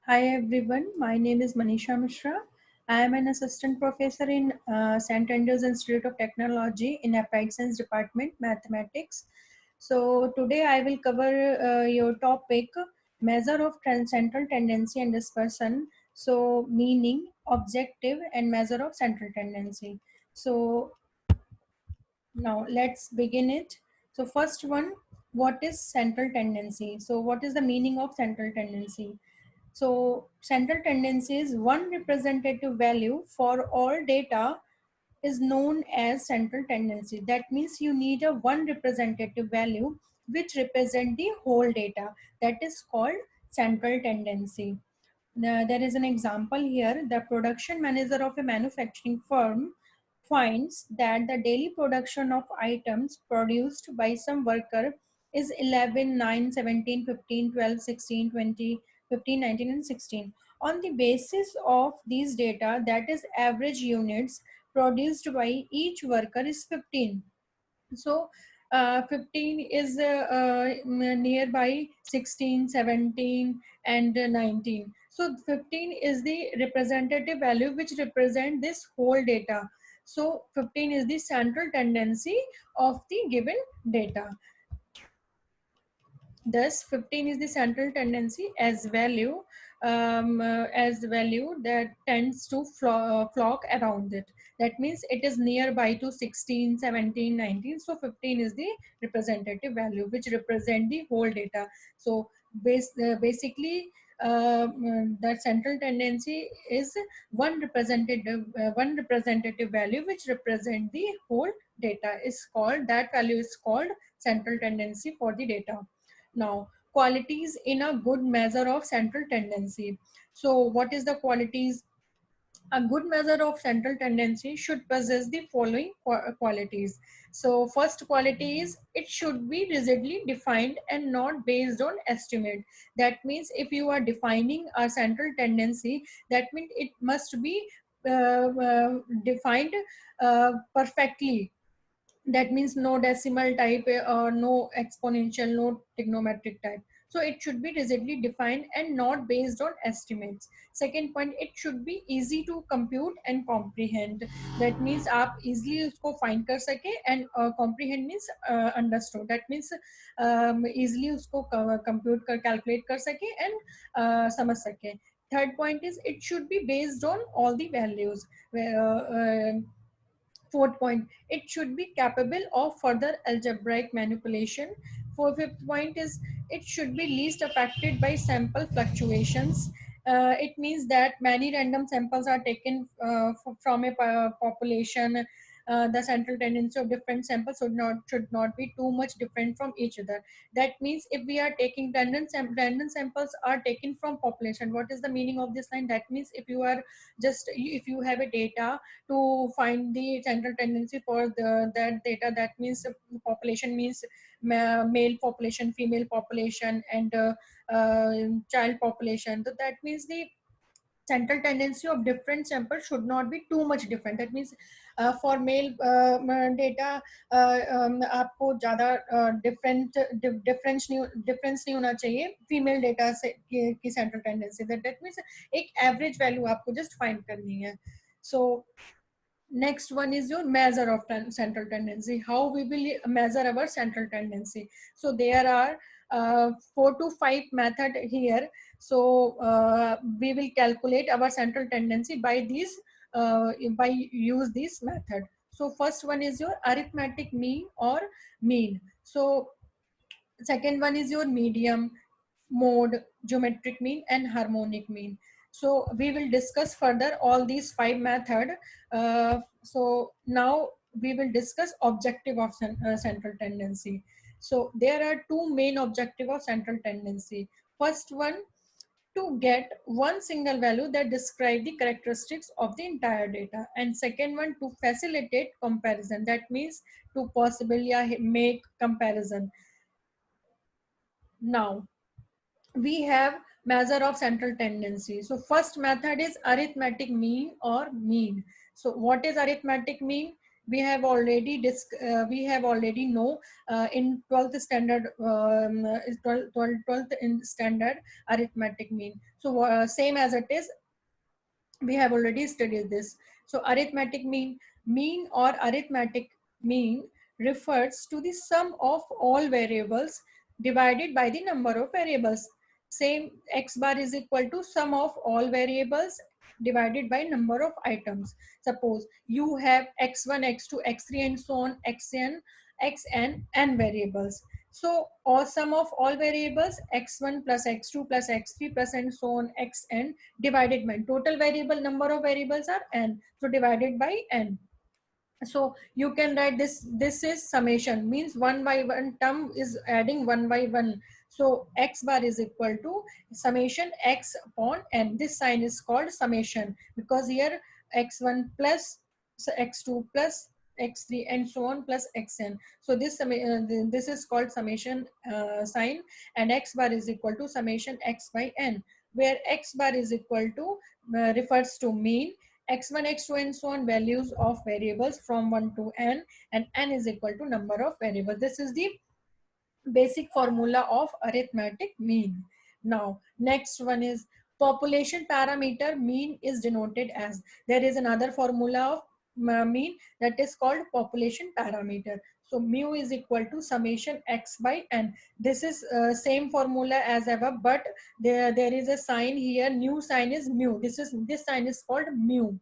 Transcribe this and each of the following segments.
Hi everyone, my name is Manisha Mishra. I am an assistant professor in St. Andrews Institute of Technology in Applied Science Department, Mathematics. So today I will cover your topic, measure of central tendency and dispersion. So meaning, objective and measure of central tendency. So now let's begin it. So first one, what is central tendency? So what is the meaning of central tendency? So central tendency is one representative value for all data is known as central tendency. That means you need a one representative value which represent the whole data. That is called central tendency. There is an example here. The production manager of a manufacturing firm finds that the daily production of items produced by some worker is 11, 9, 17, 15, 12, 16, 20, 15, 19, and 16. On the basis of these data, that is average units produced by each worker is 15. So 15 is nearby 16, 17, and 19. So 15 is the representative value which represent this whole data. So 15 is the central tendency of the given data. Thus, 15 is the central tendency as value that tends to flock around it. That means it is nearby to 16, 17, 19. So 15 is the representative value which represent the whole data. So basically, the central tendency is one representative value which represent the whole data is called, that value is called central tendency for the data. Now, qualities in a good measure of central tendency. So what is the qualities? A good measure of central tendency should possess the following qualities. So first quality is it should be rigidly defined and not based on estimate. That means if you are defining a central tendency, that means it must be defined perfectly. That means no decimal type or no exponential, no trigonometric type. So it should be rigidly defined and not based on estimates. Second point, it should be easy to compute and comprehend. That means आप easily उसको find कर सके and comprehend means understood. That means easily उसको compute कर calculate कर सके and समझ सके. Third point is it should be based on all the values. Fourth point, it should be capable of further algebraic manipulation. Fifth point is it should be least affected by sample fluctuations. It means that many random samples are taken from a population. The central tendency of different samples should not be too much different from each other. That means if we are taking random samples are taken from population. What is the meaning of this line? That means if you have a data to find the central tendency for that data, that means population means male population, female population, and child population. So that means the central tendency of different samples should not be too much different. That means for male data आपको ज़्यादा difference नहीं होना चाहिए female data से की central tendency. That means एक average value आपको just find करनी है. So next one is your measure of central tendency. How we will measure our central tendency? So there are 4 to 5 method here. So we will calculate our central tendency by by use this method. So first one is your arithmetic mean or mean. So second one is your medium, mode, geometric mean, and harmonic mean. So we will discuss further all these 5 methods. So now we will discuss objective of central tendency. So there are two main objective of central tendency. First one, to get one single value that describe the characteristics of the entire data, and second one to facilitate comparison. That means to possibly make comparison. Now we have measure of central tendency. So first method is arithmetic mean or mean. So what is arithmetic mean? we have already know in 12th standard, 12th in standard arithmetic mean. So same as it is, we have already studied this. So arithmetic mean or arithmetic mean refers to the sum of all variables divided by the number of variables. Same, x bar is equal to sum of all variables divided by number of items. Suppose you have x1, x2, x3 and so on, xn, n variables. So or sum of all variables x1 plus x2 plus x3 plus and so on xn divided by total variable number of variables are n, so divided by n. So you can write this is summation, means one by one term is adding one by one. So x bar is equal to summation x upon n. This sign is called summation because here x1 plus x2 plus x3 and so on plus xn. So this is called summation sign, and x bar is equal to summation x by n, where x bar is equal to refers to mean, x1, x2 and so on values of variables from 1 to n, and n is equal to number of variables. This is the basic formula of arithmetic mean. Now next one is population parameter. Mean is denoted as, there is another formula of mean, that is called population parameter. So mu is equal to summation x by n. This is same formula as ever, but there is a sign here, new sign is mu. This sign is called mu,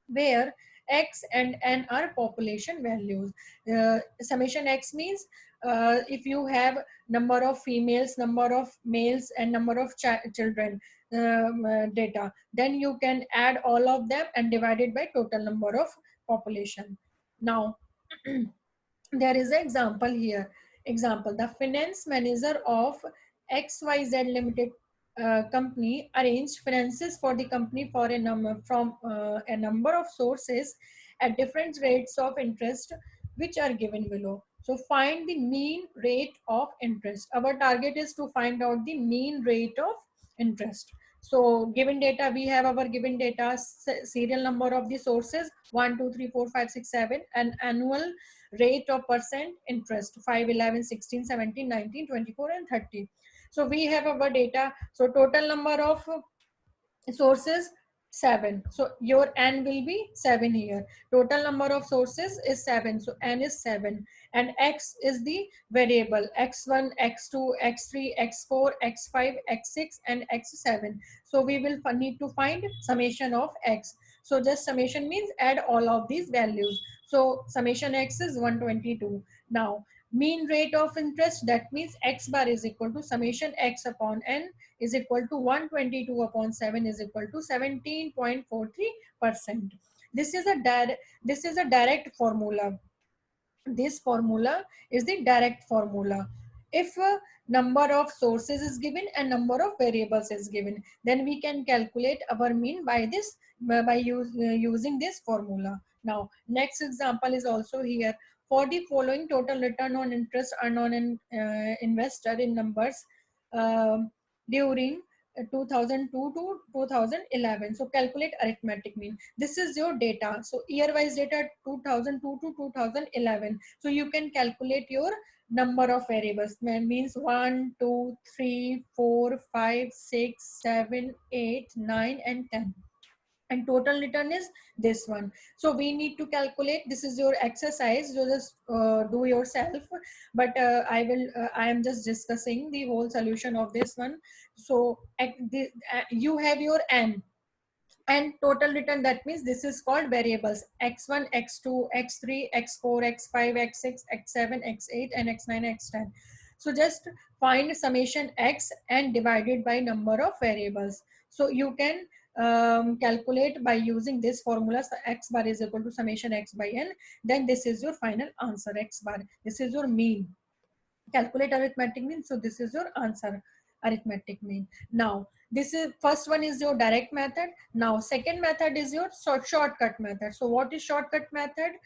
where x and n are population values. Summation x means if you have number of females, number of males and number of children data, then you can add all of them and divide it by total number of population. Now there is an example here. Example, the finance manager of XYZ Limited company arranged finances for the company for a number from a number of sources at different rates of interest, which are given below. So find the mean rate of interest. Our target is to find out the mean rate of interest. So given data, we have our given data, serial number of the sources 1 2 3 4 5 6 7, and annual rate of percent interest 5 11 16 17 19 24 and 30. So we have our data. So total number of sources 7, so your n will be 7 here. Total number of sources is 7, so n is 7, and x is the variable x1, x2, x3, x4, x5, x6 and x7. So we will need to find summation of x. So just summation means add all of these values. So summation x is 122. Now mean rate of interest, that means x bar is equal to summation x upon n is equal to 122 upon 7 is equal to 17.43%. This is a direct formula. This formula is the direct formula. If a number of sources is given and number of variables is given, then we can calculate our mean by using this formula. Now next example is also here. For the following total return on interest earned on an investor in numbers during 2002 to 2011. So calculate arithmetic mean. This is your data. So year wise data 2002 to 2011. So you can calculate your number of variables. Means 1 2 3 4 5 6 7 8 9 and 10, and total return is this one. So we need to calculate. This is your exercise, you just do yourself, but I am just discussing the whole solution of this one. So you have your n and total return, that means this is called variables x1, x2, x3, x4, x5, x6, x7, x8 and x9, x10. So just find summation x and divide it by number of variables. So you can calculate by using this formula. So x bar is equal to summation x by n, then this is your final answer. X bar, this is your mean. Calculate arithmetic mean, so this is your answer, arithmetic mean. Now this is first one is your direct method. Now second method is your shortcut method. So what is shortcut method?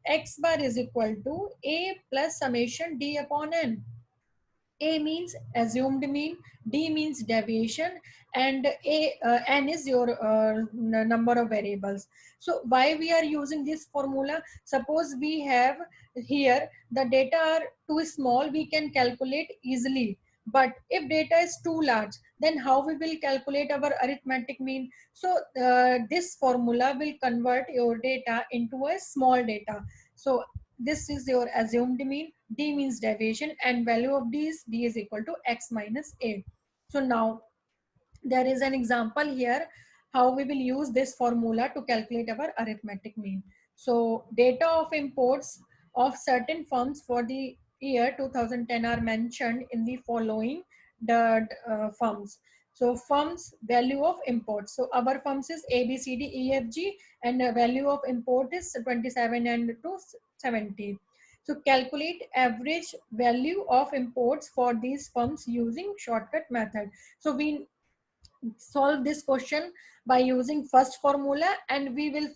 X bar is equal to a plus summation d upon n. A means assumed mean, D means deviation, and N is your number of variables. So why we are using this formula? Suppose we have here the data are too small, we can calculate easily. But if data is too large, then how we will calculate our arithmetic mean? So this formula will convert your data into a small data. So this is your assumed mean. D means deviation, and value of D is equal to x minus a. So now there is an example here how we will use this formula to calculate our arithmetic mean. So data of imports of certain firms for the year 2010 are mentioned in the following the firms. So firms value of imports. So our firms is A, B, C, D, E, F, G, and the value of import is 27 and 270. So calculate average value of imports for these firms using shortcut method. So we solve this question by using first formula, and we can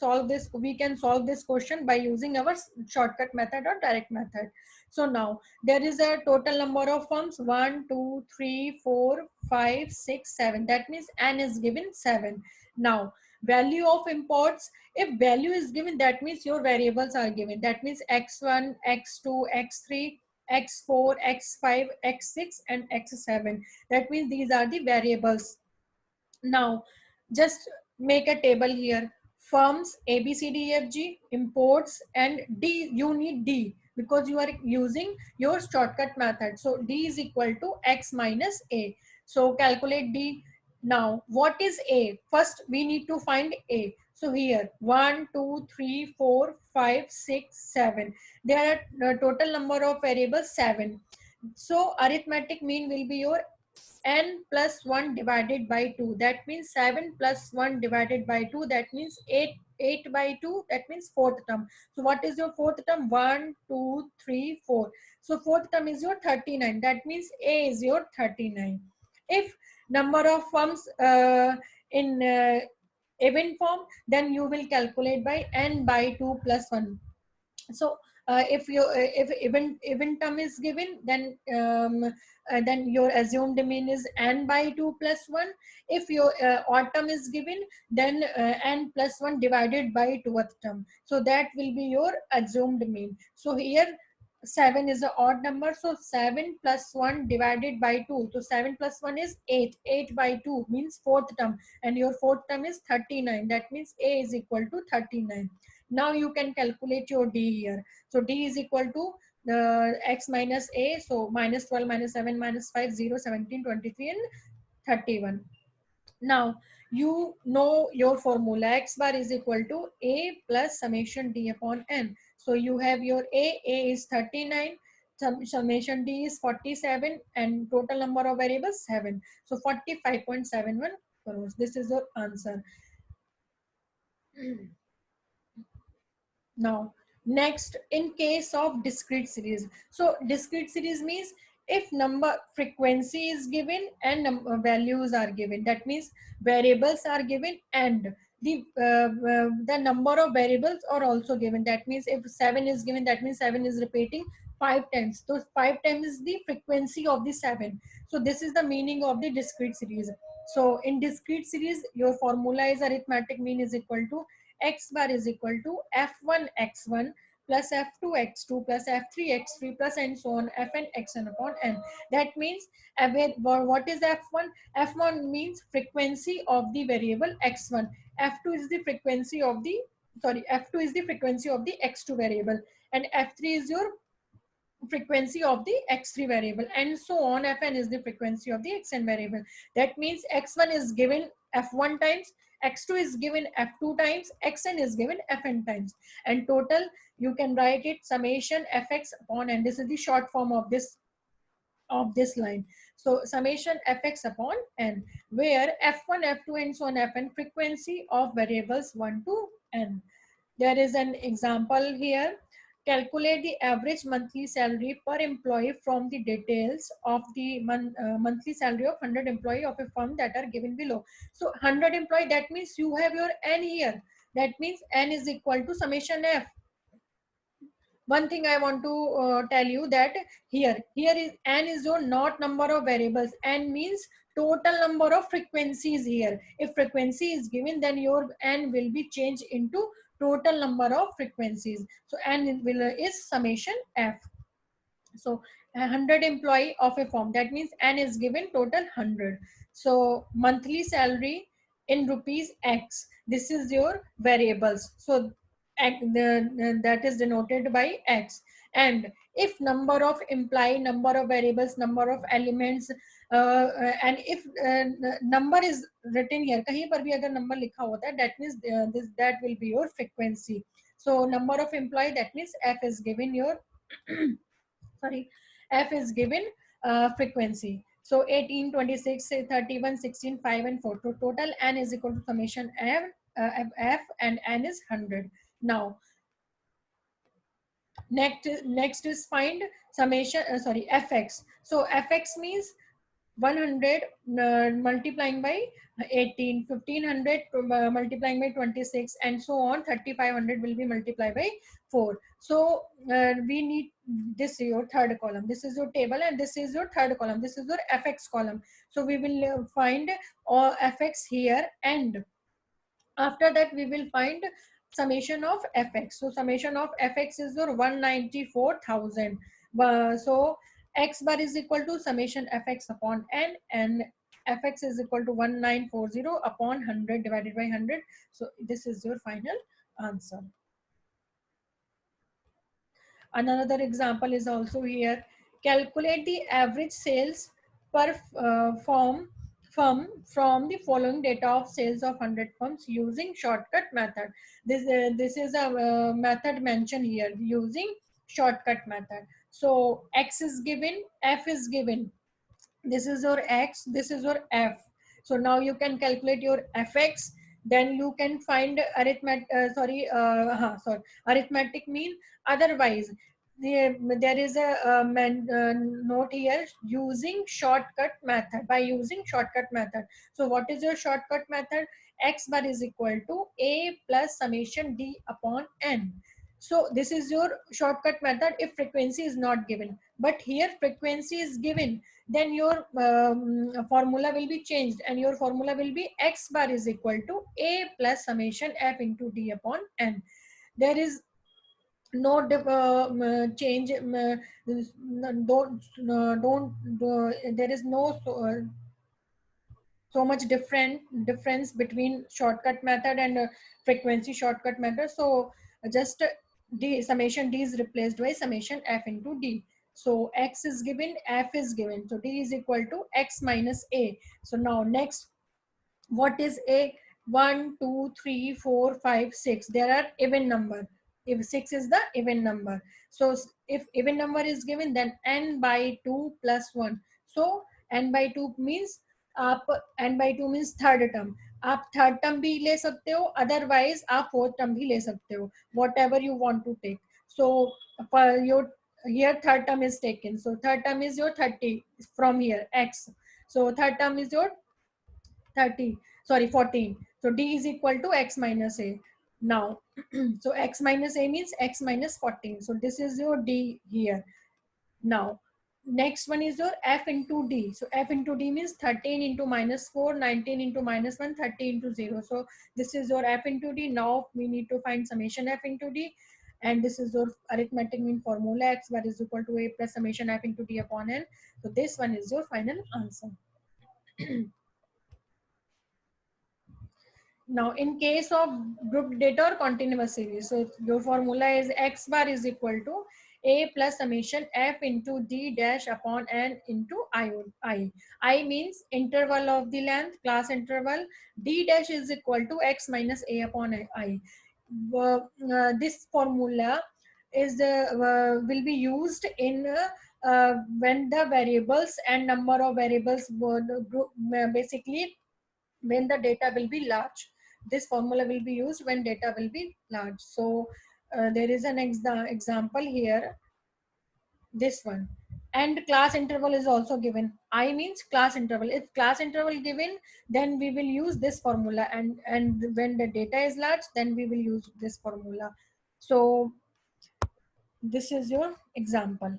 solve this question by using our shortcut method or direct method. So now there is a total number of firms 1 2 3 4 5 6 7, that means n is given 7. Now value of imports, if value is given, that means your variables are given, that means x1 x2 x3 x4 x5 x6 and x7, that means these are the variables. Now, just make a table here. Firms A, B, C, D, E, F, G, imports, and D, you need D because you are using your shortcut method. So D is equal to X minus A. So calculate D. Now, what is A? First, we need to find A. So here, 1, 2, 3, 4, 5, 6, 7. There are the total number of variables 7. So arithmetic mean will be your n plus 1 divided by 2, that means 7 plus 1 divided by 2, that means 8 by 2, that means fourth term. So what is your fourth term? 1 2 3 4. So fourth term is your 39, that means A is your 39. If number of firms in even form, then you will calculate by n by 2 plus 1. So if even term is given, then your assumed mean is n by 2 plus 1. If your odd term is given, then n plus 1 divided by 2th term, so that will be your assumed mean. So here 7 is an odd number, so 7 plus 1 divided by 2, so 7 plus 1 is 8, 8 by 2 means fourth term, and your fourth term is 39, that means A is equal to 39. Now you can calculate your D here. So D is equal to x minus A. So minus 12 minus 7 minus 5 0 17 23 and 31. Now you know your formula, x bar is equal to A plus summation D upon N. So you have your A is 39, summation D is 47, and total number of variables 7. So 45.71 crores. This is your answer. Now, next, in case of discrete series. So discrete series means if number frequency is given and values are given, that means variables are given and the number of variables are also given. That means if 7 is given, that means 7 is repeating 5 times. So 5 times is the frequency of the 7. So this is the meaning of the discrete series. So in discrete series, your formula is arithmetic mean is equal to x bar is equal to f1 x1 plus f2 x2 plus f3 x3 plus and so on fn xn upon n. That means what is f1? F1 means frequency of the variable x1. F2 is the frequency of the f2 is the frequency of the x2 variable, and f3 is your frequency of the x3 variable, and so on. Fn is the frequency of the xn variable. That means x1 is given f1 times, x2 is given f2 times, xn is given fn times, and total you can write it summation fx upon n. This is the short form of this line. So summation fx upon n, where f1 f2 and so on fn frequency of variables 1 to n. There is an example here. Calculate the average monthly salary per employee from the details of the monthly salary of 100 employee of a firm that are given below. So 100 employee, that means you have your n here. That means n is equal to summation f. one thing I want to tell you that here is n is your not number of variables. N means total number of frequencies here. If frequency is given, then your n will be changed into total number of frequencies. So n will is summation f. So 100 employee of a firm, that means n is given total 100. So monthly salary in rupees x, this is your variables. So that is denoted by x. And if number of employee, number of variables, number of elements, and if number is written here, kahin par bhi agar number likha hota hai, that means that will be your frequency. So number of employee, that means f is given your sorry, f is given frequency. So 18, 26, 31, 16, 5 and 4. So total n is equal to summation f and n is 100. Now next is find summation fx. So fx means 100 multiplying by 18, 1500 multiplying by 26, and so on. 3500 will be multiplied by 4. So we need this your third column. This is your table and this is your third column. This is your fx column. So we will find fx here, and after that we will find summation of fx. So summation of fx is your 194,000. So x bar is equal to summation fx upon n, and fx is equal to 1940 upon 100 divided by 100. So this is your final answer. Another example is also here. Calculate the average sales per firm from the following data of sales of 100 firms using shortcut method. This is a method mentioned here, using shortcut method. So x is given, f is given. This is your x, this is your f. So now you can calculate your fx. Then you can find arithmetic mean. Otherwise there is a note here, using shortcut method, by using shortcut method. So what is your shortcut method? X bar is equal to a plus summation d upon n. So this is your shortcut method if frequency is not given, but here frequency is given. Then your formula will be changed, and your formula will be x bar is equal to a plus summation f into d upon n. There is no change. Don't there is no so much difference between shortcut method and frequency shortcut method. So just d summation d is replaced by summation f into d. So x is given, f is given, so d is equal to x minus a. So now next, what is a? 1 2 3 4 5 6, there are even number. If 6 is the even number, so if even number is given, then n by 2 plus 1. So n by 2 means आप n by 2 means third term. आप third term भी ले सकते हो, otherwise आप fourth term भी ले सकते हो, whatever you want to take. So for your here third term is taken, so third term is your 30 from here x. So third term is your 14. So d is equal to x minus a. Now so x minus a means x minus 14. So this is your d here. Now next one is your f into d. So f into d means 13 into minus 4, 19 into minus 1, 30 into 0. So this is your f into d. Now we need to find summation f into d, and this is your arithmetic mean formula, x bar is equal to a plus summation f into d upon n. So this one is your final answer. Now, in case of group data or continuous series, so your formula is x bar is equal to a plus summation f into d dash upon n into I. I means interval of the length, class interval. D dash is equal to x minus a upon I. This formula is will be used in when the variables and number of variables basically when the data will be large. This formula will be used when data will be large. So there is an example here, this one. And class interval is also given. I means class interval. If class interval given, then we will use this formula, and when the data is large, then we will use this formula. So This is your example.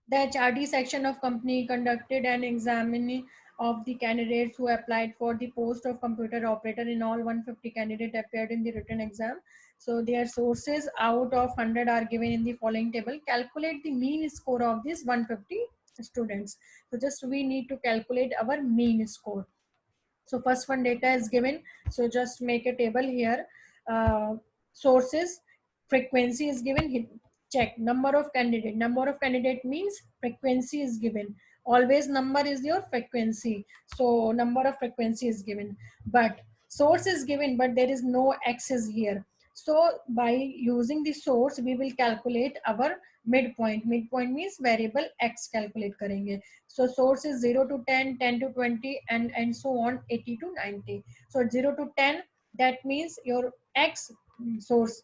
The HRD section of company conducted an examining of the candidates who applied for the post of computer operator. In all, 150 candidates appeared in the written exam. So their sources out of 100 are given in the following table. Calculate the mean score of these 150 students. So just we need to calculate our mean score. So first one data is given. So just make a table here. Uh, Sources, frequency is given. Check number of candidate. Number of candidate means frequency is given. Always number is your frequency. So number of frequency is given. But source is given, but there is no axis here. So by using the source, we will calculate our midpoint. Midpoint means variable x calculate करेंगे. So source is 0 to 10, 10 to 20, and so on, 80 to 90. So 0 to 10, that means your x source,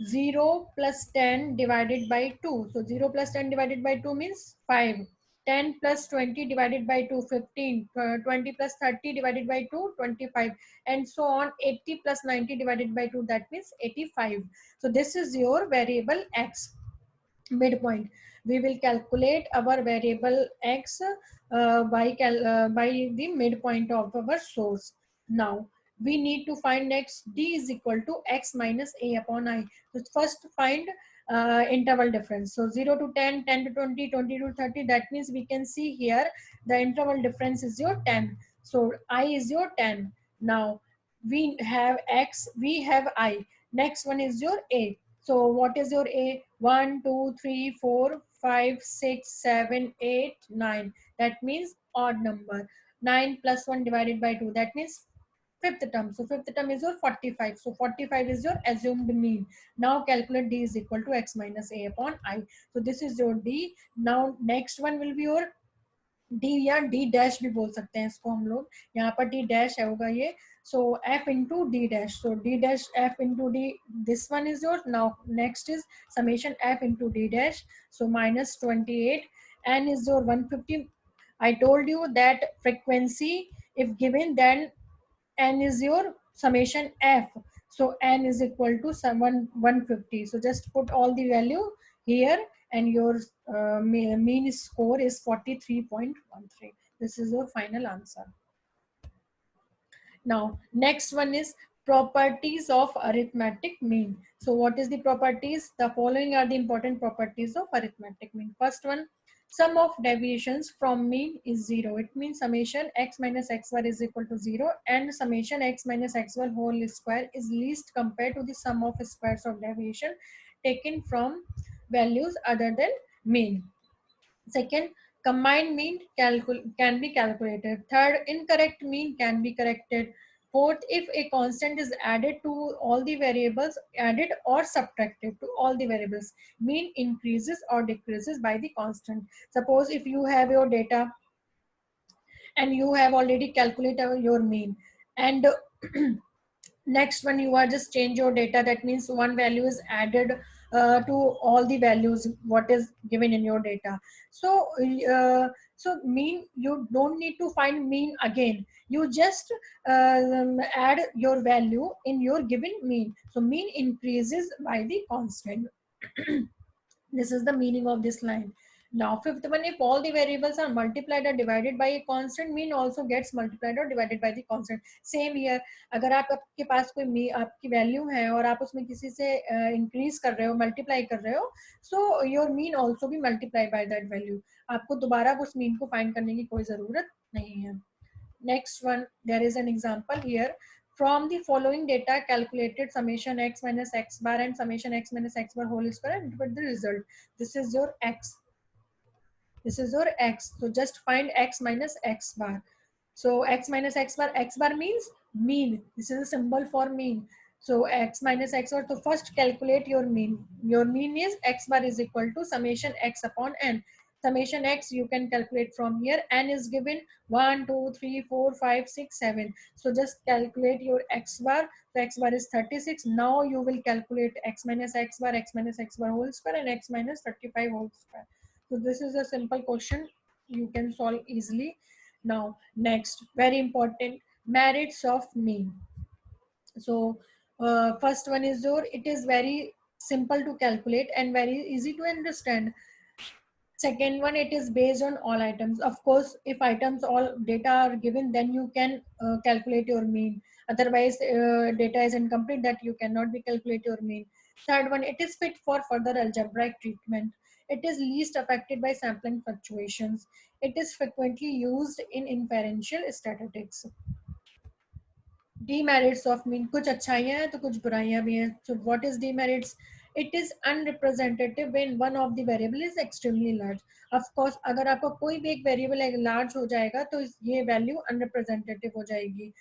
0 plus 10 divided by 2. So 0 plus 10 divided by 2 means 5. 10 plus 20 divided by 2, 15. 20 plus 30 divided by 2, 25. And so on, 80 plus 90 divided by 2, that means 85. So this is your variable x midpoint. We will calculate our variable x by the midpoint of our source. Now we need to find x. D is equal to x minus a upon I. So first find interval difference. So 0 to 10, 10 to 20, 20 to 30. That means we can see here the interval difference is your 10. So I is your 10. Now we have x, we have I. Next one is your a. So what is your a? 1, 2, 3, 4, 5, 6, 7, 8, 9. That means odd number. 9 plus 1 divided by 2. That means fifth term. So fifth term is your 45. So 45 is your assumed mean. Now calculate d is equal to x minus a upon I. So this is your d. Now next one will be your D या D dash भी बोल सकते हैं इसको हम लोग. यहाँ पर डी डैश है होगा ये. So f into d dash. So d dash f into d. This one is your. Now next is summation f into d dash. So minus 28. N is your 150. I told you that frequency if given, then n is your summation f. So n is equal to 150. So just put all the value here, and your mean score is 43.13. This is your final answer. Now next one is properties of arithmetic mean. So what is the properties? The following are the important properties of arithmetic mean. First one, sum of deviations from mean is 0. It means summation x minus x bar is equal to 0, and summation x minus x bar whole square is least compared to the sum of squares of deviation taken from values other than mean. Second, combined mean can be calculated. Third, incorrect mean can be corrected. Fourth, if a constant is added to all the variables, added or subtracted to all the variables, mean increases or decreases by the constant. Suppose if you have your data and you have already calculated your mean, and next one you are just change your data. That means one value is added to all the values what is given in your data. So so mean, you don't need to find mean again. You just add your value in your given mean. So mean increases by the constant. This is the meaning of this line. Now fifth one, if all the variables are multiplied or divided by a constant, mean also gets multiplied or divided by the constant. Same here. अगर आप आपके पास कोई आपकी value है और आप उसमें किसी से इंक्रीज कर रहे हो, मल्टीप्लाई कर रहे हो, सो योर मीन ऑल्सो भी मल्टीप्लाई बाय दैट वैल्यू. आपको दोबारा उस मीन को फाइंड करने की कोई जरूरत नहीं है. Next one, there is an example here. From the following data, calculated summation x minus x bar and summation x minus x bar whole square and put the result. This is your x. This is your x. So just find x minus x bar. So x bar means mean. This is a symbol for mean. So x minus x bar. So first calculate your mean. Your mean is x bar is equal to summation x upon n. Summation x you can calculate from here. N is given 1, 2, 3, 4, 5, 6, 7. So just calculate your x bar. So x bar is 36. Now you will calculate x minus x bar whole square, and x minus 35 whole square. So this is a simple question you can solve easily. Now next, very important, merits of mean. So first one is your, it is very simple to calculate and very easy to understand. Second one, it is based on all items. Of course, if items all data are given, then you can calculate your mean. Otherwise, data is incomplete, that you cannot be calculate your mean. Third one, it is fit for further algebraic treatment. It is least affected by sampling fluctuations. It is frequently used in inferential statistics. Demerits of mean, कुछ अच्छाइयाँ हैं तो कुछ बुराइयाँ भी हैं. So what is demerits? It is unrepresentative when one of the variable is extremely large. Of course, अगर आपका कोई भी एक variable large हो जाएगा तो ये value unrepresentative हो जाएगी.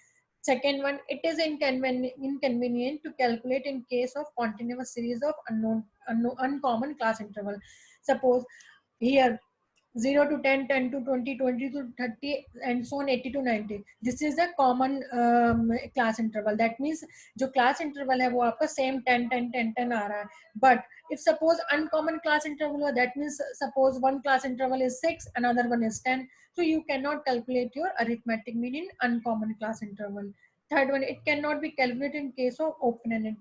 Second one, it is inconvenient to calculate in case of continuous series of uncommon class interval. Suppose here 0 to 10, 10 to 20, 20 to 30, and so on, 80 to 90. This is a common class interval. That means जो class interval है वो आपका same 10, 10, 10, 10 आ रहा है. But if suppose uncommon class interval हुआ, that means suppose one class interval is 6, another one is 10. So you cannot calculate your arithmetic mean in uncommon class interval. Third one, it cannot be calculated in case of open-ended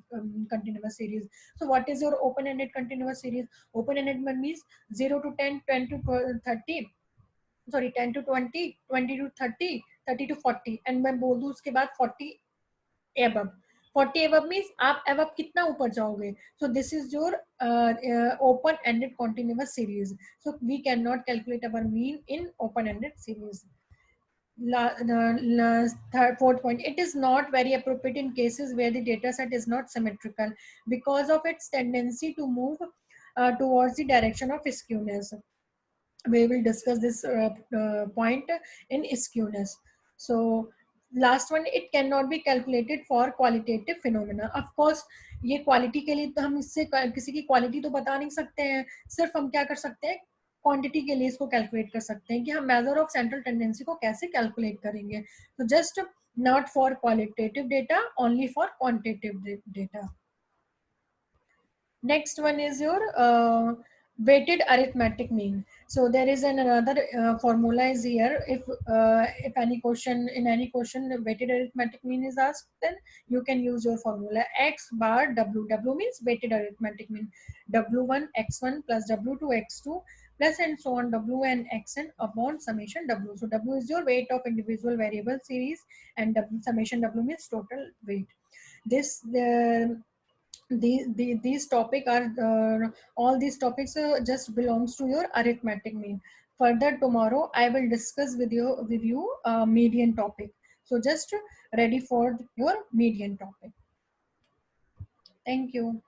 continuous series. So what is your open-ended continuous series? Open-ended means 0 to 10, 10 to 30, sorry 10 to 20, 20 to 30, 30 to 40, and मैं बोल दूं उसके बाद 40 above. 40 above means आप above कितना ऊपर जाओगे. So this is your open-ended continuous series. So we cannot calculate our mean in open-ended series. Fourth point, it is not very appropriate in cases where the data set is not symmetrical because of its tendency to move towards the direction of skewness. We will discuss this point in skewness. So last one, it cannot be calculated for qualitative phenomena. Of course, ये quality के लिए तो हम इससे किसी की quality तो बता नहीं सकते हैं. सिर्फ हम क्या कर सकते हैं, क्वांटिटी के लिए इसको कैलकुलेट कर सकते हैं कि हम मेजर ऑफ सेंट्रल टेंडेंसी को कैसे कैलकुलेट करेंगे. तो just not for qualitative data, only for quantitative data. Next one is your weighted arithmetic mean. So there is another formula is here. If any question, in any question weighted arithmetic mean is asked, then you can use your formula x bar w. W means weighted arithmetic mean. W1 x1 plus w2 x2 plus and so on wn xn upon summation w. So w is your weight of individual variable series, and summation w means total weight. This these topic are all these topics just belongs to your arithmetic mean. Further tomorrow I will discuss with you median topic. So just ready for your median topic. Thank you.